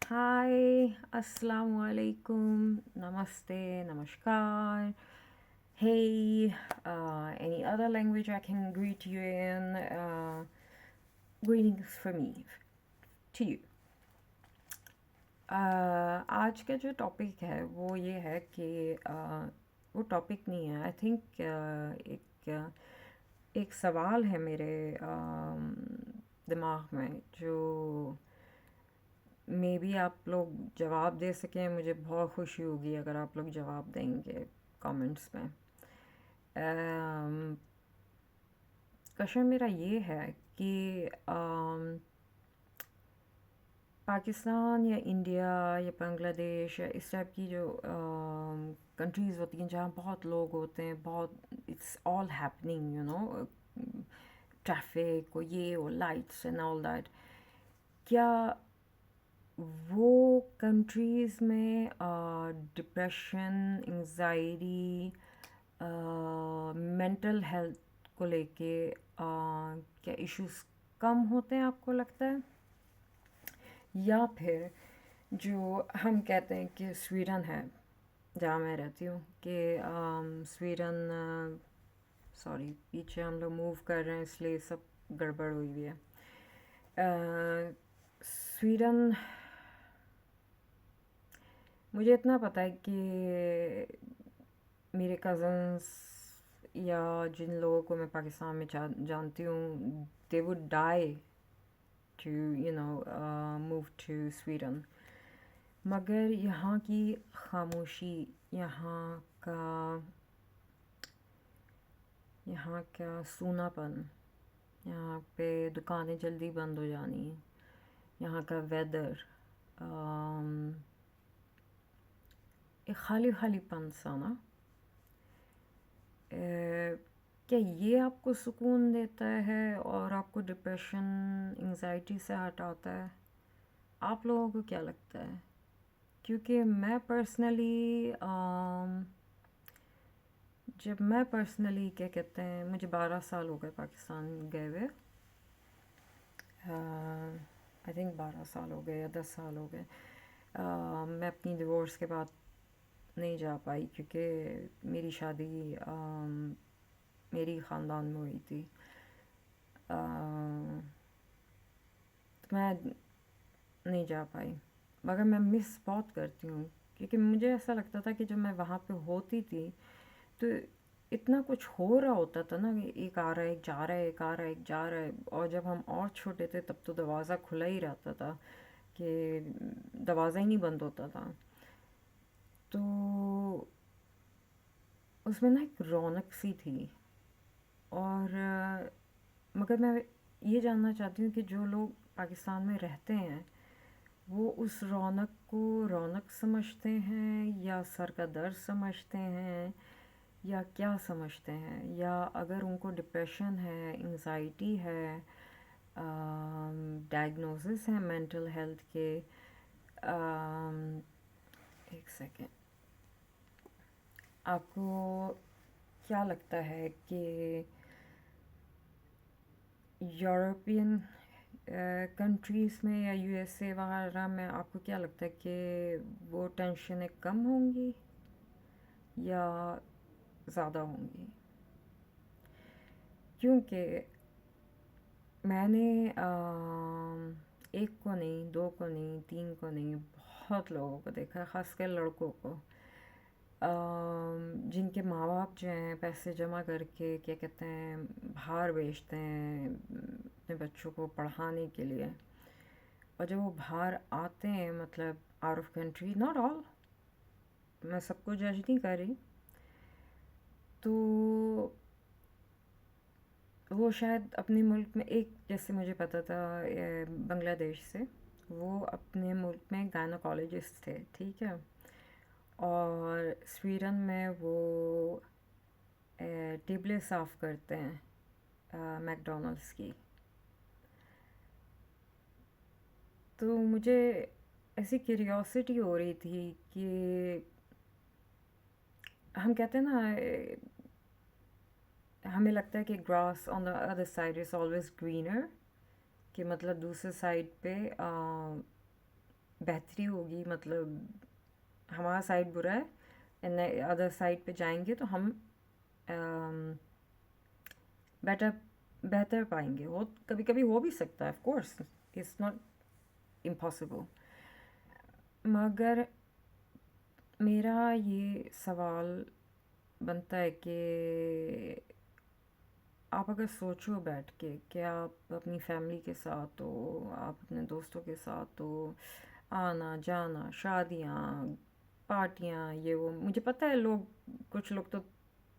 Hi, Assalamu alaikum, Namaste, Namaskar. Hey, any other language I can greet you in? Greetings from me to you. आज का जो topic है वो ये है कि वो टॉपिक नहीं है आई थिंक एक सवाल है मेरे दिमाग में जो मे बी आप लोग जवाब दे सकें मुझे बहुत खुशी होगी अगर आप लोग जवाब देंगे कमेंट्स में। क्वेश्चन मेरा ये है कि पाकिस्तान या इंडिया या बांग्लादेश या इस टाइप की जो कंट्रीज़ होती हैं जहाँ बहुत लोग होते हैं, बहुत it's all happening, you know, traffic और ये और लाइट्स एंड ऑल दैट, क्या वो कंट्रीज़ में डिप्रेशन, एंजाइटी, मेंटल हेल्थ को लेके क्या इश्यूज कम होते हैं आपको लगता है? या फिर जो हम कहते हैं कि स्वीडन है जहाँ मैं रहती हूँ कि स्वीडन, सॉरी पीछे हम लोग मूव कर रहे हैं इसलिए सब गड़बड़ हुई हुई है। स्वीडन, मुझे इतना पता है कि मेरे कज़न्स या जिन लोगों को मैं पाकिस्तान में जानती हूँ they would die to move to Sweden, मगर यहाँ की खामोशी, यहाँ का सूनापन, यहाँ पे दुकानें जल्दी बंद हो जानी, यहाँ का वेदर, एक खाली खालीपन सा ना, क्या ये आपको सुकून देता है और आपको डिप्रेशन, एंजाइटी से हटाता है? आप लोगों को क्या लगता है? क्योंकि मैं पर्सनली क्या कहते हैं, मुझे 12 साल हो गए पाकिस्तान गए हुए, आई थिंक 12 साल हो गए या 10 साल हो गए। मैं अपनी डिवोर्स के बाद नहीं जा पाई क्योंकि मेरी शादी मेरी ख़ानदान में हुई थी। तो मैं नहीं जा पाई, मगर मैं मिस बहुत करती हूँ क्योंकि मुझे ऐसा लगता था कि जब मैं वहाँ पे होती थी तो इतना कुछ हो रहा होता था ना कि एक आ रहा है, एक जा रहा है, एक आ रहा है, एक जा रहा है। और जब हम और छोटे थे तब तो दरवाज़ा खुला ही रहता था कि दरवाज़ा ही नहीं बंद होता था। तो उसमें ना एक रौनक सी थी। और मगर मैं ये जानना चाहती हूँ कि जो लोग पाकिस्तान में रहते हैं वो उस रौनक को रौनक समझते हैं या सर का दर्द समझते हैं या क्या समझते हैं, या अगर उनको डिप्रेशन है, एंजाइटी है, डायग्नोसिस है मेंटल हेल्थ के। एक सेकेंड, आपको क्या लगता है कि यूरोपियन कंट्रीज़ में या यूएसए वगैरह में आपको क्या लगता है कि वो टेंशनें कम होंगी या ज़्यादा होंगी? क्योंकि मैंने एक को नहीं, दो को नहीं, तीन को नहीं, बहुत लोगों को देखा है, ख़ासकर लड़कों को, जिनके माँ बाप जो हैं पैसे जमा करके क्या कहते हैं बाहर भेजते हैं अपने बच्चों को पढ़ाने के लिए। और जब वो बाहर आते हैं, मतलब out of country, not all, मैं सबको जज नहीं कर रही, तो वो शायद अपने मुल्क में, एक जैसे मुझे पता था बांग्लादेश से, वो अपने मुल्क में गायनोकोलॉजिस्ट थे, ठीक है, और स्वीडन में वो टेबलें साफ़ करते हैं मैकडोनल्ड्स की। तो मुझे ऐसी क्यूरियोसिटी हो रही थी कि हम कहते हैं ना, हमें लगता है कि grass on the other side is always greener, कि मतलब दूसरे साइड पे बेहतरी होगी, मतलब हमारा साइड बुरा है एंड अदर साइड पे जाएंगे तो हम बेटर बेहतर पाएंगे। हो कभी कभी हो भी सकता है, of course it's not impossible. मगर मेरा ये सवाल बनता है कि आप अगर सोचो बैठ के कि आप अपनी फैमिली के साथ हो, आप अपने दोस्तों के साथ हो, आना जाना, शादियाँ, पार्टियाँ, ये वो, मुझे पता है लोग, कुछ लोग तो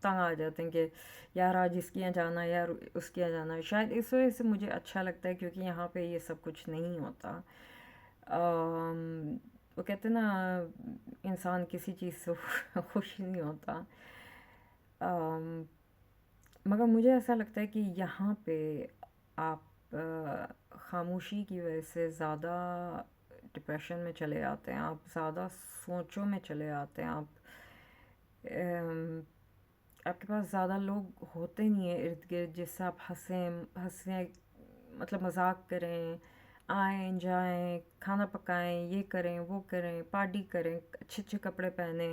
तंग आ जाते हैं कि यार आज इसके यहाँ जाना, यार उसके यहाँ जाना। शायद इस वजह से मुझे अच्छा लगता है क्योंकि यहाँ पे ये सब कुछ नहीं होता। वो कहते हैं ना, इंसान किसी चीज़ से खुश नहीं होता। अम, मगर मुझे ऐसा लगता है कि यहाँ पे आप खामोशी की वजह से ज़्यादा डिप्रेशन में चले जाते हैं, आप ज़्यादा सोचों में चले जाते हैं, आप अम, आपके पास ज़्यादा लोग होते नहीं हैं इर्द गिर्द जिससे आप हंसें हंसें, मतलब मजाक करें, आएँ जाएं, खाना पकाएं, ये करें वो करें, पार्टी करें, अच्छे अच्छे कपड़े पहने।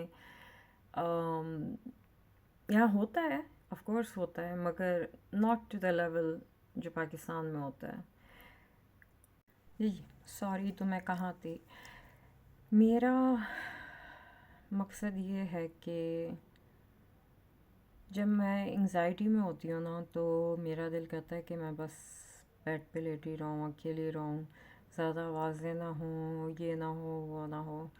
यहाँ होता है, ऑफ कोर्स होता है, मगर नॉट टू द लेवल जो पाकिस्तान में होता है। जी, सॉरी, तो मैं कहाँ थी। मेरा मकसद ये है कि जब मैं एंजाइटी में होती हूँ ना तो मेरा दिल करता है कि मैं बस बेड पे लेटी रहूँ, अकेली रहूँ, ज़्यादा आवाज़ें ना हों, ये ना हो वो ना हो।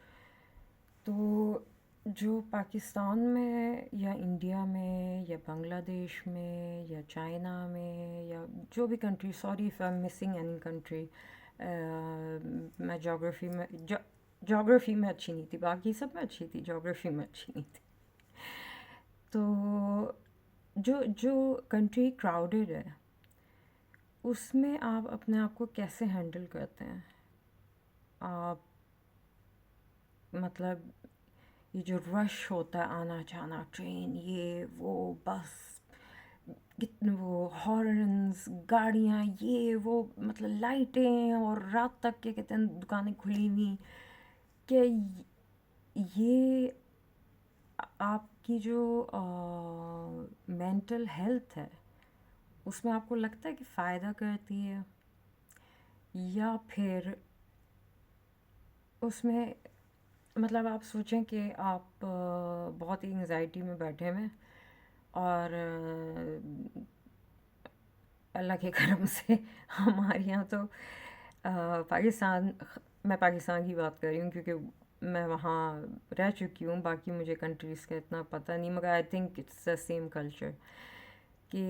तो जो पाकिस्तान में या इंडिया में या बांग्लादेश में या चाइना में या जो भी country, sorry if I am missing any country, मैं जोग्राफ़ी में अच्छी नहीं थी, बाकी सब में अच्छी थी, जोग्राफ़ी में अच्छी नहीं थी। तो जो जो कंट्री क्राउडेड है उसमें आप अपने आप को कैसे हैंडल करते हैं? आप, मतलब ये जो रश होता है, आना जाना, ट्रेन, ये वो, बस कितने वो हॉर्न्स, गाड़ियाँ, ये वो, मतलब लाइटें, और रात तक के कहते हैं दुकानें खुली हुई, कि ये आपकी जो मेंटल हेल्थ है उसमें आपको लगता है कि फ़ायदा करती है, या फिर उसमें, मतलब आप सोचें कि आप बहुत ही एंजाइटी में बैठे हुए हैं और अल्लाह के करम से हमारे यहाँ तो पाकिस्तान, मैं पाकिस्तान की बात कर रही हूँ क्योंकि मैं वहाँ रह चुकी हूँ, बाकी मुझे कंट्रीज़ का इतना पता नहीं, मगर I think it's the same culture कि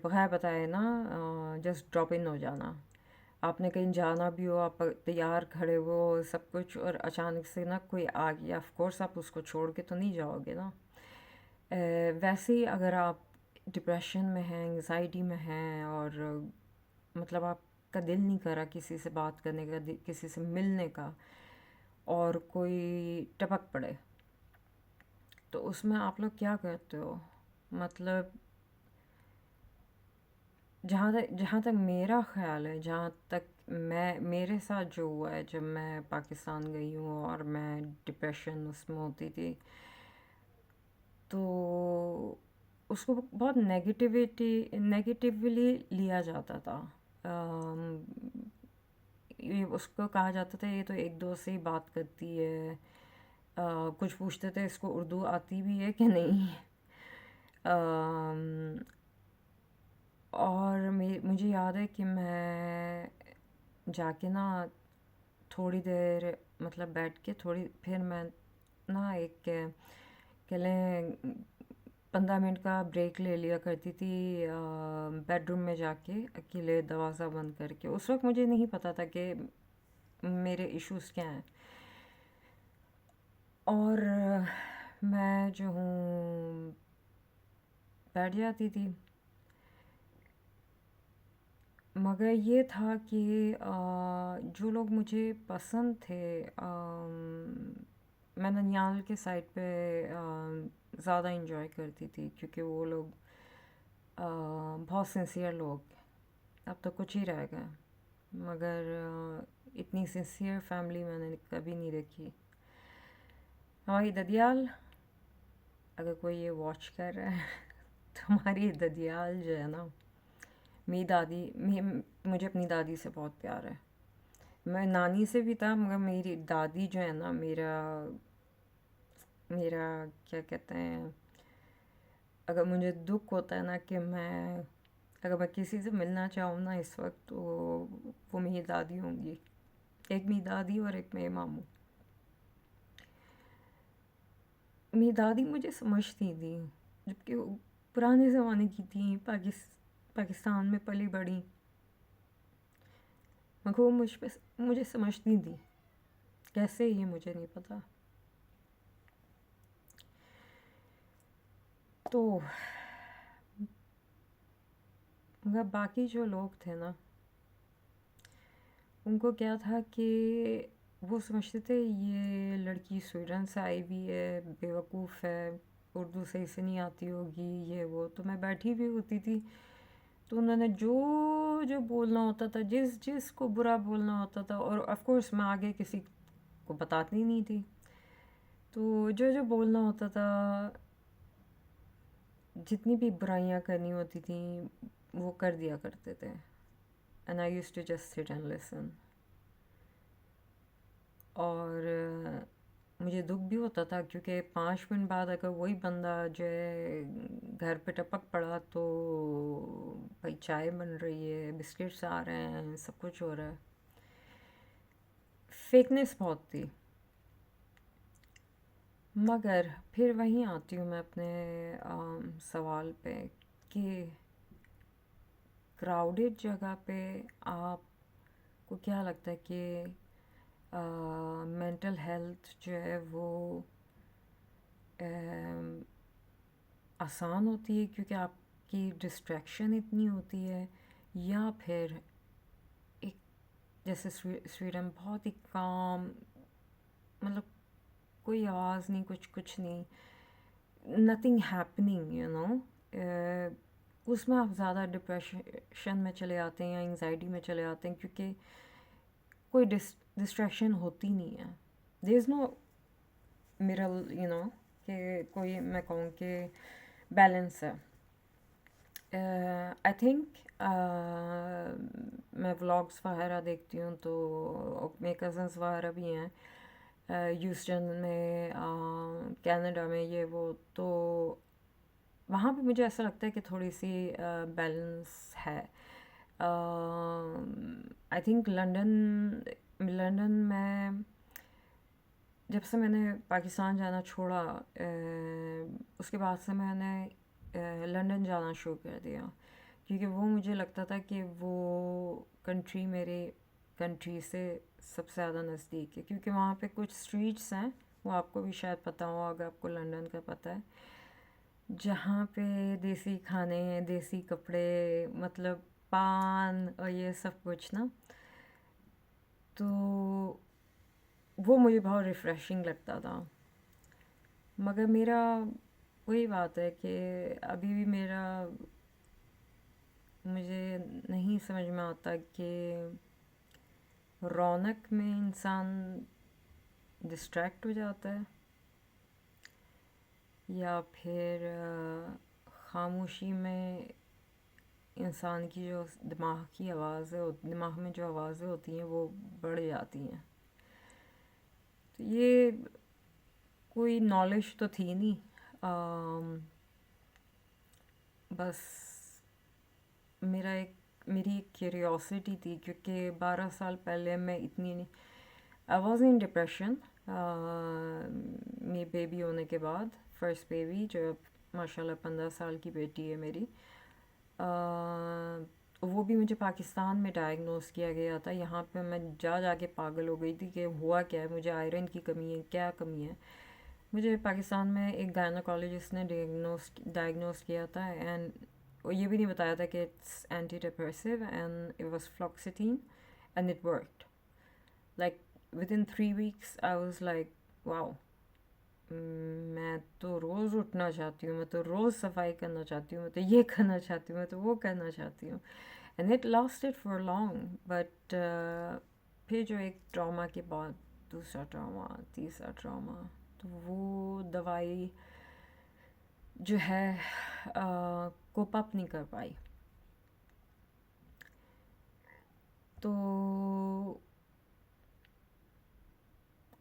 बगैर बताए ना जस्ट ड्रॉप इन हो जाना। आपने कहीं जाना भी हो, आप तैयार खड़े हो सब कुछ, और अचानक से ना कोई आ गया, ऑफ कोर्स आप उसको छोड़ के तो नहीं जाओगे ना। वैसे ही अगर आप डिप्रेशन में हैं, एंजाइटी में हैं, और मतलब आपका दिल नहीं करा किसी से बात करने का, किसी से मिलने का, और कोई टपक पड़े, तो उसमें आप लोग क्या करते हो? मतलब जहाँ तक मेरा ख़्याल है, जहाँ तक मैं, मेरे साथ जो हुआ है जब मैं पाकिस्तान गई हूँ और मैं डिप्रेशन उसमें होती थी, तो उसको बहुत नेगेटिवली लिया जाता था। अम, ये उसको कहा जाता था ये तो एक दो से ही बात करती है। कुछ पूछते थे इसको उर्दू आती भी है कि नहीं। अम, और मुझे याद है कि मैं जाके ना थोड़ी देर, मतलब बैठ के थोड़ी, फिर मैं ना एक कह लें 15 मिनट का ब्रेक ले लिया करती थी बेडरूम में जाके अकेले दरवाज़ा बंद करके। उस वक्त मुझे नहीं पता था कि मेरे इश्यूज़ क्या हैं, और मैं जो हूँ बैठ जाती थी। मगर ये था कि जो लोग मुझे पसंद थे, मैं ननियाल के साइड पे ज़्यादा इंजॉय करती थी क्योंकि वो लोग बहुत सिंसियर लोग, अब तो कुछ ही रह गए, मगर इतनी सिंसियर फैमिली मैंने कभी नहीं देखी। हमारी ददियाल, अगर कोई ये वॉच कर रहा है तो हमारी ददियाल जो है ना, मेरी दादी, मुझे अपनी दादी से बहुत प्यार है। मैं नानी से भी था, मगर मेरी दादी जो है ना, मेरा मेरा क्या कहते हैं, अगर मुझे दुख होता है ना कि अगर मैं किसी से मिलना चाहूँ ना इस वक्त, तो वो मेरी दादी होंगी। एक मेरी दादी और एक मेरे मामू। मेरी दादी मुझे समझती थी, जबकि वो पुराने ज़माने की थी, पाकिस्तान में पली बड़ी, मगर वो मुझे समझती थी। कैसे, ये मुझे नहीं पता। तो मगर बाकी जो लोग थे ना, उनको क्या था कि वो समझते थे ये लड़की स्वीडन से आई हुई है, बेवकूफ़ है, उर्दू सही से नहीं आती होगी, ये वो। तो मैं बैठी भी होती थी, तो उन्होंने जो जो बोलना होता था, जिस जिस को बुरा बोलना होता था, और ऑफ कोर्स मैं आगे किसी को बताती नहीं थी, तो जो जो बोलना होता था, जितनी भी बुराइयां करनी होती थी, वो कर दिया करते थे। And I used to just sit and listen. और मुझे दुख भी होता था, क्योंकि 5 मिनट बाद अगर वही बंदा जो है घर पे टपक पड़ा, तो भाई चाय बन रही है, बिस्किट्स आ रहे हैं, सब कुछ हो रहा है। फेकनेस बहुत थी। मगर फिर वहीं आती हूँ मैं अपने सवाल पे, कि क्राउडेड जगह पे आपको क्या लगता है कि मेंटल हेल्थ जो है वो आसान होती है क्योंकि आपकी डिस्ट्रैक्शन इतनी होती है, या फिर एक, जैसे स्वीडन बहुत ही काम, मतलब कोई आवाज़ नहीं, कुछ नहीं, नथिंग हैपनिंग, उसमें आप ज़्यादा डिप्रेशन में चले आते हैं या एंजाइटी में चले आते हैं, क्योंकि कोई डिस्ट्रैक्शन होती नहीं है। देयर इज़ नो मिरल, कि कोई, मैं कहूँ कि बैलेंस है। आई थिंक मैं व्लॉग्स वगैरह देखती हूँ, तो मेरे कज़न्स वगैरह भी हैं ह्यूस्टन में, कनाडा में, ये वो। तो वहाँ पे मुझे ऐसा लगता है कि थोड़ी सी बैलेंस है। आई थिंक लंदन में, जब से मैंने पाकिस्तान जाना छोड़ा, उसके बाद से मैंने लंदन जाना शुरू कर दिया, क्योंकि वो मुझे लगता था कि वो कंट्री मेरे कंट्री से सबसे ज़्यादा नज़दीक है, क्योंकि वहाँ पे कुछ स्ट्रीट्स हैं, वो आपको भी शायद पता हो अगर आपको लंदन का पता है, जहाँ पे देसी खाने, देसी कपड़े, मतलब पान और ये सब कुछ ना, तो वो मुझे बहुत रिफ़्रेशिंग लगता था। मगर मेरा वही बात है कि अभी भी मुझे नहीं समझ में आता कि रौनक में इंसान डिस्ट्रैक्ट हो जाता है, या फिर खामोशी में इंसान की जो दिमाग की आवाज़ है, दिमाग में जो आवाज़ें होती हैं वो बढ़ जाती हैं। तो ये कोई नॉलेज तो थी नहीं, बस मेरी एक क्यूरियोसिटी थी, क्योंकि 12 साल पहले मैं इतनी नहीं, आई वॉज इन डिप्रेशन मेरी बेबी होने के बाद, फर्स्ट बेबी जो माशाल्लाह 15 साल की बेटी है मेरी। वो भी मुझे पाकिस्तान में डायग्नोस किया गया था। यहाँ पे मैं जा के पागल हो गई थी कि हुआ क्या है, मुझे आयरन की कमी है, क्या कमी है। मुझे पाकिस्तान में एक गायनोकोलॉजिस्ट ने डायग्नोस किया था, एंड वो ये भी नहीं बताया था कि it's anti depressive, and it was fluoxetine, and it worked. Like within 3 weeks I was like wow, मैं तो रोज़ उठना चाहती हूँ, मैं तो रोज़ सफाई करना चाहती हूँ, मैं तो ये करना चाहती हूँ, मैं तो वो करना चाहती हूँ। And it lasted for long, but फिर जो एक ट्रॉमा के बाद दूसरा ट्रॉमा, तीसरा ट्रॉमा, तो वो दवाई जो है कोप अप नहीं कर पाई। तो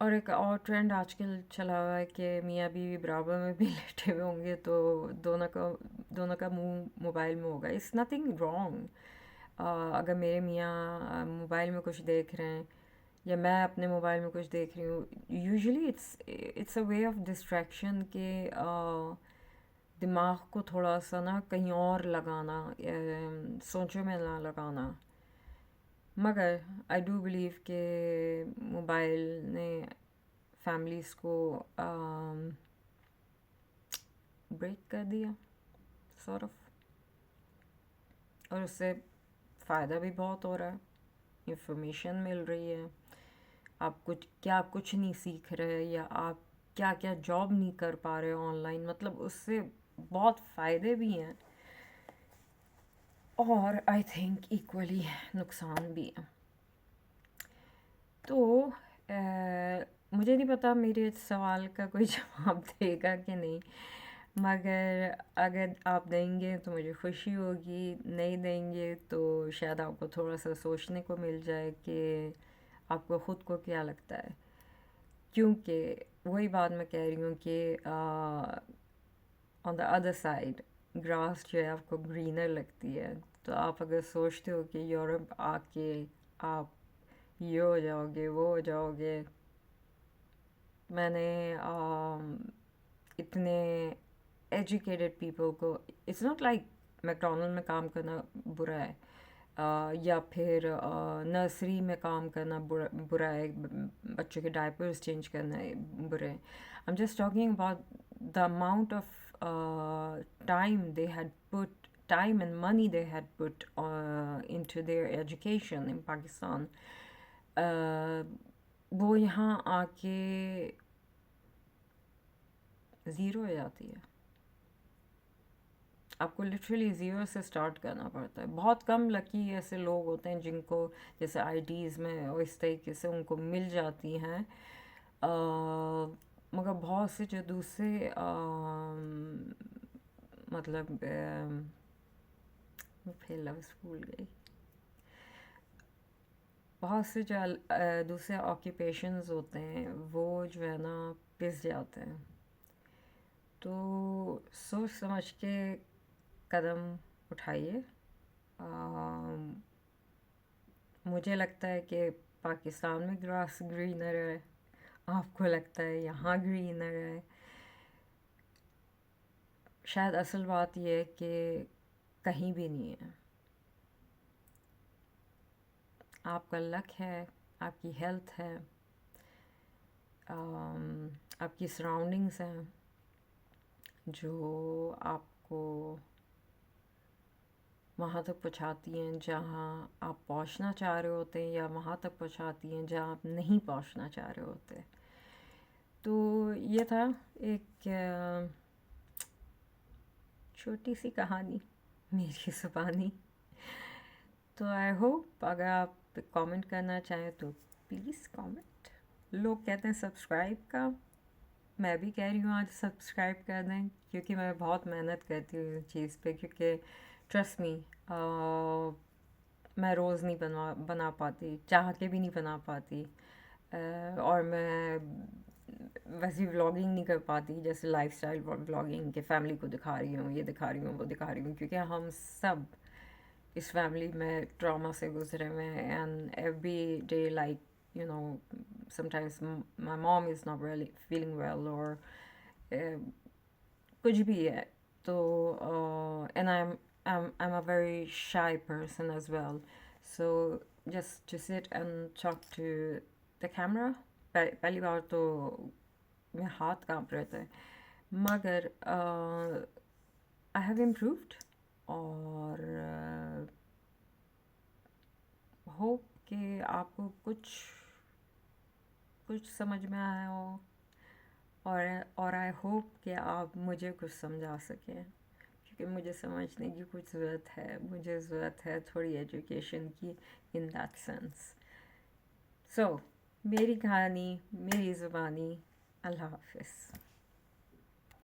और एक और ट्रेंड आजकल चला हुआ है कि मियाँ बीवी बराबर में भी लेटे हुए होंगे तो दोनों का मुंह मोबाइल में होगा। It's nothing wrong. अगर मेरे मियाँ मोबाइल में कुछ देख रहे हैं या मैं अपने मोबाइल में कुछ देख रही हूँ, usually it's a way of distraction के दिमाग को थोड़ा सा ना कहीं और लगाना, सोचों में ना लगाना। मगर आई डू बिलीव के मोबाइल ने फैमिलीज़ को ब्रेक कर दिया सॉर्ट ऑफ, और उससे फ़ायदा भी बहुत हो रहा है, इंफॉर्मेशन मिल रही है। आप कुछ नहीं सीख रहे या आप क्या क्या जॉब नहीं कर पा रहे ऑनलाइन, मतलब उससे बहुत फ़ायदे भी हैं और आई थिंक इक्वली नुकसान भी हैं। तो मुझे नहीं पता मेरे इस सवाल का कोई जवाब देगा कि नहीं, मगर अगर आप देंगे तो मुझे खुशी होगी, नहीं देंगे तो शायद आपको थोड़ा सा सोचने को मिल जाए कि आपको ख़ुद को क्या लगता है। क्योंकि वही बात मैं कह रही हूँ कि on the other side grass जो है आपको ग्रीनर लगती है। तो आप अगर सोचते हो कि यूरोप आके आप ये हो जाओगे, वो हो जाओगे, मैंने इतने एजुकेटेड पीपल को, इट्स नॉट लाइक मैकडोनल्ड में काम करना बुरा है, या फिर नर्सरी में काम करना बुरा है, बच्चों के डायपर्स चेंज करना बुरा है। I am just talking about the amount of time and money they had put into their education in Pakistan. वो यहाँ आके ज़ीरो हो जाती है। आपको लिटरली ज़ीरो से स्टार्ट करना पड़ता है। बहुत कम लकी ऐसे लोग होते हैं जिनको जैसे आईटीज़ में और इस तरीके से उनको मिल जाती हैं, मगर बहुत से जो दूसरे मतलब फिर लफ्ज़ भूल गई, बहुत से जो दूसरे ऑक्यूपेशंस होते हैं वो जो है ना पिस जाते हैं। तो सोच समझ के कदम उठाइए। मुझे लगता है कि पाकिस्तान में ग्रास ग्रीनर है, आपको लगता है यहाँ ग्रीनर है। शायद असल बात यह है कि कहीं भी नहीं है। आपका लक है, आपकी हेल्थ है, आपकी सराउंडिंग्स हैं जो आपको वहाँ तक पहुँचाती हैं जहाँ आप पहुँचना चाह रहे होते हैं, या वहाँ तक पहुँचाती हैं जहाँ आप नहीं पहुँचना चाह रहे होते। तो ये था एक छोटी सी कहानी मेरी ज़ुबानी। तो आई होप अगर आप कमेंट करना चाहें तो प्लीज़ कमेंट। लोग कहते हैं सब्सक्राइब का, मैं भी कह रही हूँ आज सब्सक्राइब कर दें, क्योंकि मैं बहुत मेहनत करती हूँ इस चीज़ पे। क्योंकि ट्रस्ट मी, मैं रोज़ नहीं बना पाती, चाह के भी नहीं बना पाती, और मैं वैसी व्लॉगिंग नहीं कर पाती जैसे लाइफस्टाइल व्लॉगिंग के फैमिली को दिखा रही हूँ, ये दिखा रही हूँ, वो दिखा रही हूँ, क्योंकि हम सब इस फैमिली में ट्रॉमा से गुजरे हुए हैं। And every day like you know, sometimes my mom is not really feeling well, or कुछ भी है तो and I'm a very shy person as well, so just to sit and talk to the camera, पहली बार तो मेरे हाथ कांप रहे थे, मगर I have improved, और होप कि आपको कुछ समझ में आया हो, और आई होप कि आप मुझे कुछ समझा सकें, क्योंकि मुझे समझने की कुछ ज़रूरत है। मुझे ज़रूरत है थोड़ी एजुकेशन की इन दैट सेंस। سو میری کہانی، میری زبانی. اللہ حافظ.